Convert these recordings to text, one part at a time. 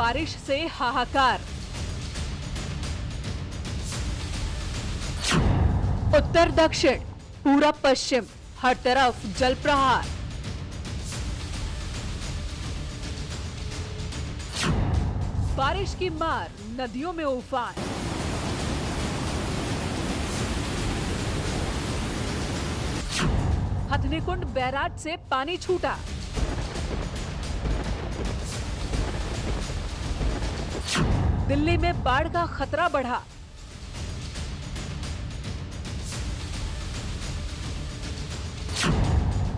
बारिश से हाहाकार। उत्तर दक्षिण पूरब पश्चिम हर तरफ जल प्रहार। बारिश की मार, नदियों में उफान। हथनीकुंड बैराज से पानी छूटा। दिल्ली में बाढ़ का खतरा बढ़ा।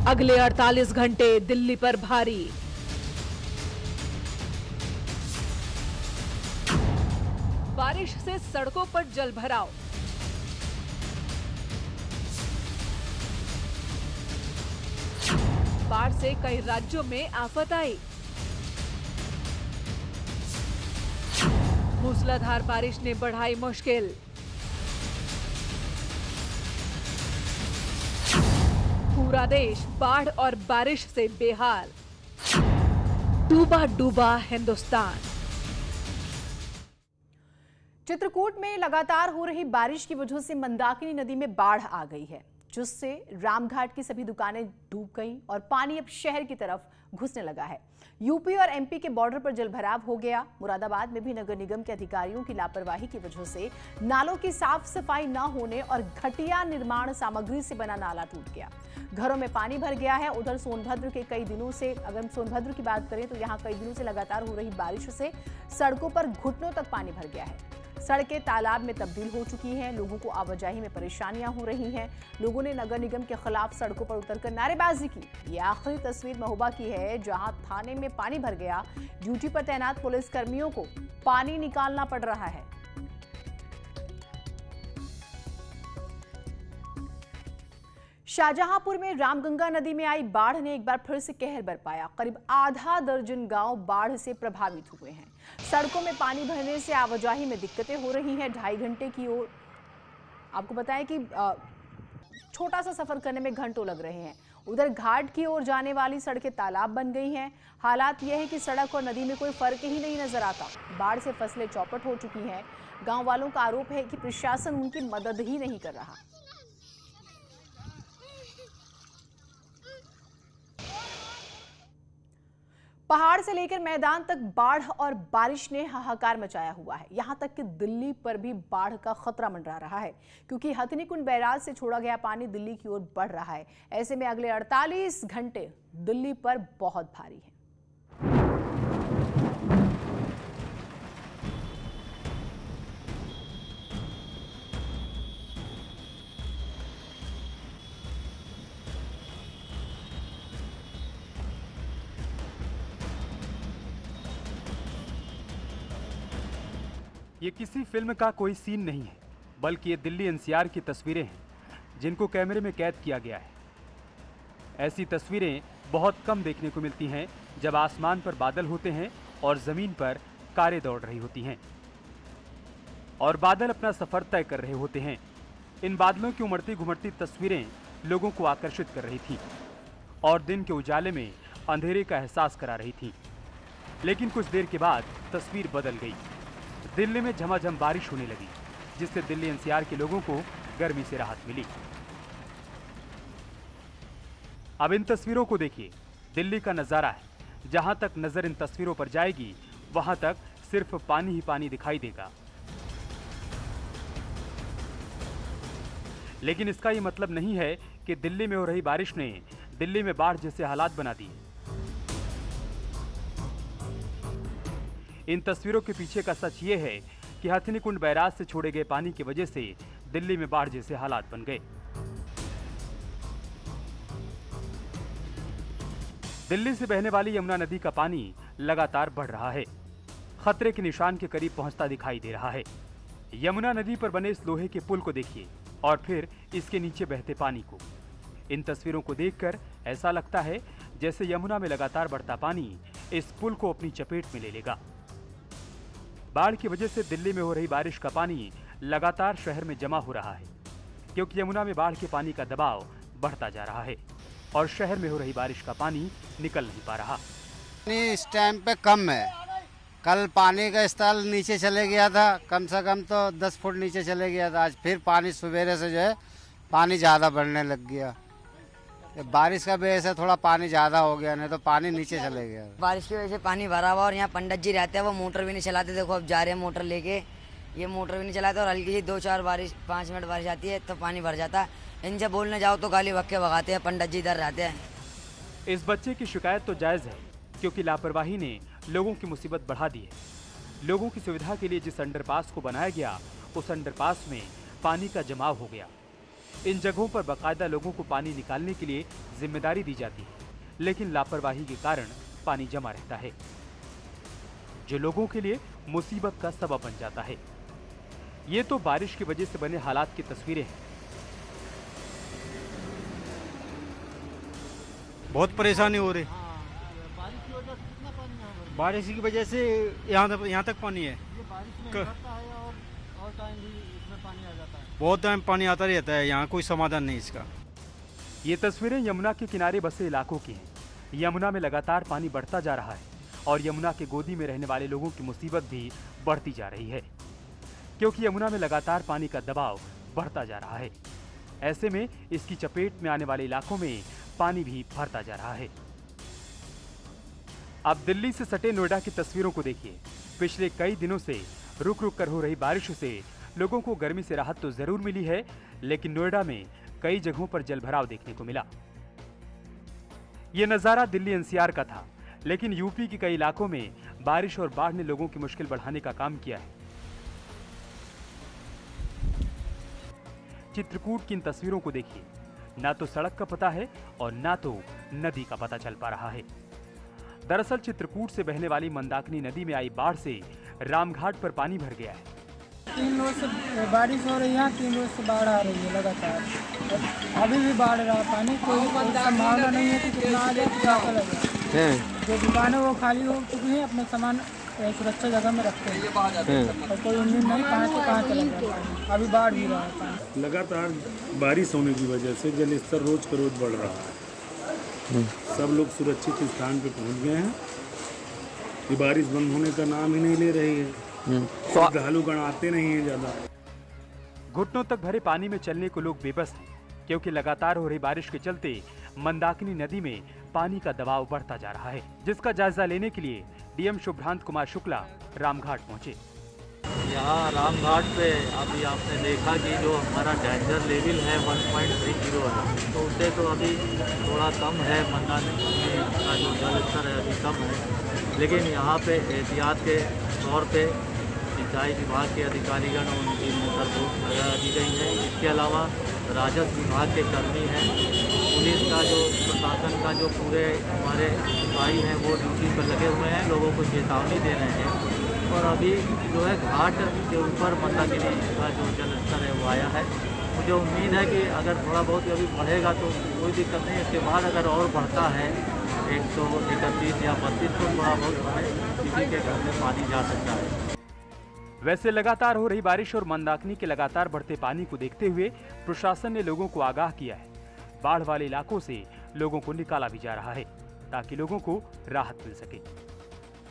अगले 48 घंटे दिल्ली पर भारी। बारिश से सड़कों पर जल भराव। बाढ़ से कई राज्यों में आफत आई। मूसलाधार बारिश ने बढ़ाई मुश्किल। पूरा देश बाढ़ और बारिश से बेहाल। डूबा डूबा हिंदुस्तान। चित्रकूट में लगातार हो रही बारिश की वजह से मंदाकिनी नदी में बाढ़ आ गई है, जिससे रामघाट की सभी दुकानें डूब गईं और पानी अब शहर की तरफ घुसने लगा है। यूपी और एमपी के बॉर्डर पर जलभराव हो गया। मुरादाबाद में भी नगर निगम के अधिकारियों की लापरवाही की वजह से नालों की साफ सफाई न होने और घटिया निर्माण सामग्री से बना नाला टूट गया। घरों में पानी भर गया है। उधर सोनभद्र के कई दिनों से, अगर हम सोनभद्र की बात करें तो यहाँ कई दिनों से लगातार हो रही बारिश से सड़कों पर घुटनों तक पानी भर गया है। सड़कें तालाब में तब्दील हो चुकी हैं। लोगों को आवाजाही में परेशानियां हो रही हैं। लोगों ने नगर निगम के खिलाफ सड़कों पर उतरकर नारेबाजी की। ये आखिरी तस्वीर महोबा की है, जहां थाने में पानी भर गया। ड्यूटी पर तैनात पुलिस कर्मियों को पानी निकालना पड़ रहा है। शाहजहांपुर में रामगंगा नदी में आई बाढ़ ने एक बार फिर से कहर बरपाया। करीब आधा दर्जन गांव बाढ़ से प्रभावित हुए हैं। सड़कों में पानी भरने से आवाजाही में दिक्कतें हो रही हैं। 2.5 घंटे की ओर आपको बताएं कि छोटा सा सफर करने में घंटों लग रहे हैं। उधर घाट की ओर जाने वाली सड़कें तालाब बन गई हैं। हालात यह है कि सड़क और नदी में कोई फर्क ही नहीं नजर आता। बाढ़ से फसलें चौपट हो चुकी हैं। गांव वालों का आरोप है कि प्रशासन उनकी मदद ही नहीं कर रहा। पहाड़ से लेकर मैदान तक बाढ़ और बारिश ने हाहाकार मचाया हुआ है। यहां तक कि दिल्ली पर भी बाढ़ का खतरा मंडरा रहा है, क्योंकि हथनीकुंड बैराज से छोड़ा गया पानी दिल्ली की ओर बढ़ रहा है। ऐसे में अगले 48 घंटे दिल्ली पर बहुत भारी है। ये किसी फिल्म का कोई सीन नहीं है, बल्कि ये दिल्ली एनसीआर की तस्वीरें हैं, जिनको कैमरे में कैद किया गया है। ऐसी तस्वीरें बहुत कम देखने को मिलती हैं, जब आसमान पर बादल होते हैं और ज़मीन पर कारें दौड़ रही होती हैं और बादल अपना सफ़र तय कर रहे होते हैं। इन बादलों की उमड़ती घुमड़ती तस्वीरें लोगों को आकर्षित कर रही थीं और दिन के उजाले में अंधेरे का एहसास करा रही थीं। लेकिन कुछ देर के बाद तस्वीर बदल गई। दिल्ली में झमाझम बारिश होने लगी, जिससे दिल्ली एनसीआर के लोगों को गर्मी से राहत मिली। अब इन तस्वीरों को देखिए। दिल्ली का नजारा है। जहां तक नजर इन तस्वीरों पर जाएगी, वहां तक सिर्फ पानी ही पानी दिखाई देगा। लेकिन इसका यह मतलब नहीं है कि दिल्ली में हो रही बारिश ने दिल्ली में बाढ़ जैसे हालात बना दिए। इन तस्वीरों के पीछे का सच ये है कि हथनीकुंड बैराज से छोड़े गए पानी की वजह से दिल्ली में बाढ़ जैसे हालात बन गए। दिल्ली से बहने वाली यमुना नदी का पानी लगातार बढ़ रहा है। खतरे के निशान के करीब पहुंचता दिखाई दे रहा है। यमुना नदी पर बने इस लोहे के पुल को देखिए और फिर इसके नीचे बहते पानी को। इन तस्वीरों को देखकर ऐसा लगता है जैसे यमुना में लगातार बढ़ता पानी इस पुल को अपनी चपेट में ले लेगा। बाढ़ की वजह से दिल्ली में हो रही बारिश का पानी लगातार शहर में जमा हो रहा है, क्योंकि यमुना में बाढ़ के पानी का दबाव बढ़ता जा रहा है और शहर में हो रही बारिश का पानी निकल नहीं पा रहा। इस टाइम पे कम है, कल पानी का स्तर नीचे चले गया था, कम से कम तो 10 फुट नीचे चले गया था। आज फिर पानी सवेरे से जो है पानी ज़्यादा बढ़ने लग गया। ये बारिश का वजह से थोड़ा पानी ज़्यादा हो गया, नहीं तो पानी नीचे चले गया। बारिश की वजह से पानी भरा हुआ और यहाँ पंडित जी रहते हैं, वो मोटर भी नहीं चलाते। देखो अब जा रहे हैं मोटर लेके, ये मोटर भी नहीं चलाते और हल्की सी 2-4 बारिश 5 मिनट बारिश आती है तो पानी भर जाता है। इनसे बोलने जाओ तो गाली भक्के भगाते हैं, पंडित जी इधर रहते हैं। इस बच्चे की शिकायत तो जायज़ है, क्योंकि लापरवाही ने लोगों की मुसीबत बढ़ा दी है। लोगों की सुविधा के लिए जिस अंडरपास को बनाया गया, उस अंडरपास में पानी का जमाव हो गया। इन जगहों पर बाकायदा लोगों को पानी निकालने के लिए जिम्मेदारी दी जाती है, लेकिन लापरवाही के कारण पानी जमा रहता है, जो लोगों के लिए मुसीबत का सबब बन जाता है। ये तो बारिश की वजह से बने हालात की तस्वीरें हैं। बहुत परेशानी हो रही। बारिश की वजह से यहाँ तक पानी है। बहुत टाइम पानी आता रहता है, यहाँ कोई समाधान नहीं इसका। ये तस्वीरें यमुना के किनारे बसे इलाकों की हैं। यमुना में लगातार पानी बढ़ता जा रहा है और यमुना के गोदी में रहने वाले लोगों की मुसीबत भी बढ़ती जा रही है, क्योंकि यमुना में लगातार पानी का दबाव बढ़ता जा रहा है। ऐसे में इसकी चपेट में आने वाले इलाकों में पानी भी भरता जा रहा है। अब दिल्ली से सटे नोएडा की तस्वीरों को देखिए। पिछले कई दिनों से रुक रुक कर हो रही बारिशों से लोगों को गर्मी से राहत तो जरूर मिली है, लेकिन नोएडा में कई जगहों पर जलभराव देखने को मिला। यह नजारा दिल्ली एनसीआर का था, लेकिन यूपी के कई इलाकों में बारिश और बाढ़ ने लोगों की मुश्किल बढ़ाने का काम किया है। चित्रकूट की इन तस्वीरों को देखिए। ना तो सड़क का पता है और ना तो नदी का पता चल पा रहा है। दरअसल चित्रकूट से बहने वाली मंदाकिनी नदी में आई बाढ़ से रामघाट पर पानी भर गया है। 3 रोज से बारिश हो रही है, 3 रोज से बाढ़ आ रही है लगातार। अभी भी बाढ़ रहा पानी, कोई संभावना नहीं है कि कितना आ जाए, क्या करेगा। जो दुकान है वो खाली हो चुकी है, अपने सामान सुरक्षित जगह में रखते हैं और कोई उम्मीद नहीं कहाँ से कहाँ चला जाए। अभी बाढ़ भी रहा है। लगातार बारिश होने की वजह से जल स्तर रोज का रोज बढ़ रहा है। सब लोग सुरक्षित स्थान पे पहुंच गए हैं। ये बारिश बंद होने का नाम ही नहीं ले रही है। श्रद्धालुगण आते नहीं है ज्यादा। घुटनों तक भरे पानी में चलने को लोग बेबस हैं, क्योंकि लगातार हो रही बारिश के चलते मंदाकिनी नदी में पानी का दबाव बढ़ता जा रहा है, जिसका जायजा लेने के लिए डीएम शुभ्रांत कुमार शुक्ला रामघाट पहुंचे। यहाँ रामघाट पे अभी आपने देखा कि जो हमारा डेंजर लेवल है 1.30 है, तो उससे तो अभी थोड़ा कम है। मंदाकिनी का जो जल स्तर है अभी कम है, लेकिन यहाँ पे एहतियात के तौर पे सिंचाई विभाग के अधिकारीगण और उनकी मोटर बोट लगा दी गई है। इसके अलावा राजस्व विभाग के कर्मी हैं, पुलिस का जो प्रशासन का जो पूरे हमारे सिपाही हैं वो ड्यूटी पर लगे हुए हैं, लोगों को चेतावनी दे रहे हैं। और अभी जो है घाट के ऊपर मंदाकिनी का जो जल स्तर है वो आया है। मुझे उम्मीद है कि अगर थोड़ा बहुत अभी बढ़ेगा तो कोई दिक्कत नहीं, इसके बाद अगर और बढ़ता है 131 या 32 तो थोड़ा बहुत हमें किसी के घर में पानी जा सकता है। वैसे लगातार हो रही बारिश और मंदाकिनी के लगातार बढ़ते पानी को देखते हुए प्रशासन ने लोगों को आगाह किया है। बाढ़ वाले इलाकों से लोगों को निकाला भी जा रहा है, ताकि लोगों को राहत मिल सके।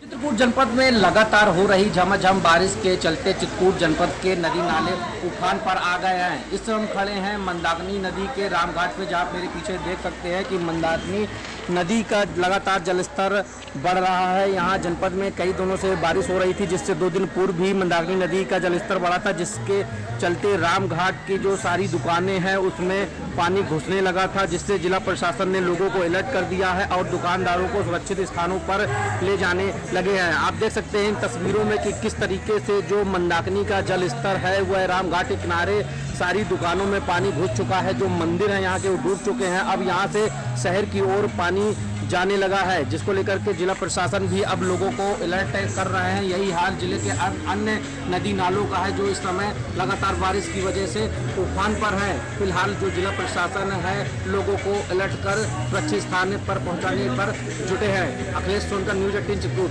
चित्रकूट जनपद में लगातार हो रही झमाझम बारिश के चलते चित्रकूट जनपद के नदी नाले उफान पर आ गए हैं। इस समय हम खड़े हैं मंदाकिनी नदी के रामघाट पे, जहाँ मेरे पीछे देख सकते हैं कि मंदाकिनी नदी का लगातार जलस्तर बढ़ रहा है। यहाँ जनपद में कई दिनों से बारिश हो रही थी, जिससे 2 दिन पूर्व भी मंदाकिनी नदी का जलस्तर बढ़ा था, जिसके चलते रामघाट की जो सारी दुकानें हैं उसमें पानी घुसने लगा था, जिससे जिला प्रशासन ने लोगों को अलर्ट कर दिया है और दुकानदारों को सुरक्षित स्थानों पर ले जाने लगे हैं। आप देख सकते हैं इन तस्वीरों में कि किस तरीके से जो मंदाकिनी का जल स्तर है वह रामघाट के किनारे सारी दुकानों में पानी घुस चुका है। जो मंदिर है यहाँ के वो डूब चुके हैं। अब यहाँ से शहर की ओर पानी जाने लगा है, जिसको लेकर के जिला प्रशासन भी अब लोगों को अलर्ट कर रहे हैं। यही हाल जिले के अन्य नदी नालों का है, जो इस समय लगातार बारिश की वजह से उफान पर है। फिलहाल जो जिला प्रशासन है लोगों को अलर्ट कर सुरक्षित स्थान पर पहुंचाने पर जुटे हैं। अखिलेश सोनकर, न्यूज़ 18 चित्रकूट।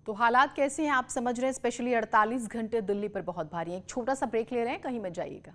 तो हालात कैसे हैं आप समझ रहे हैं, स्पेशली 48 घंटे दिल्ली पर बहुत भारी हैं। एक छोटा सा ब्रेक ले रहे हैं, कहीं मत जाइएगा।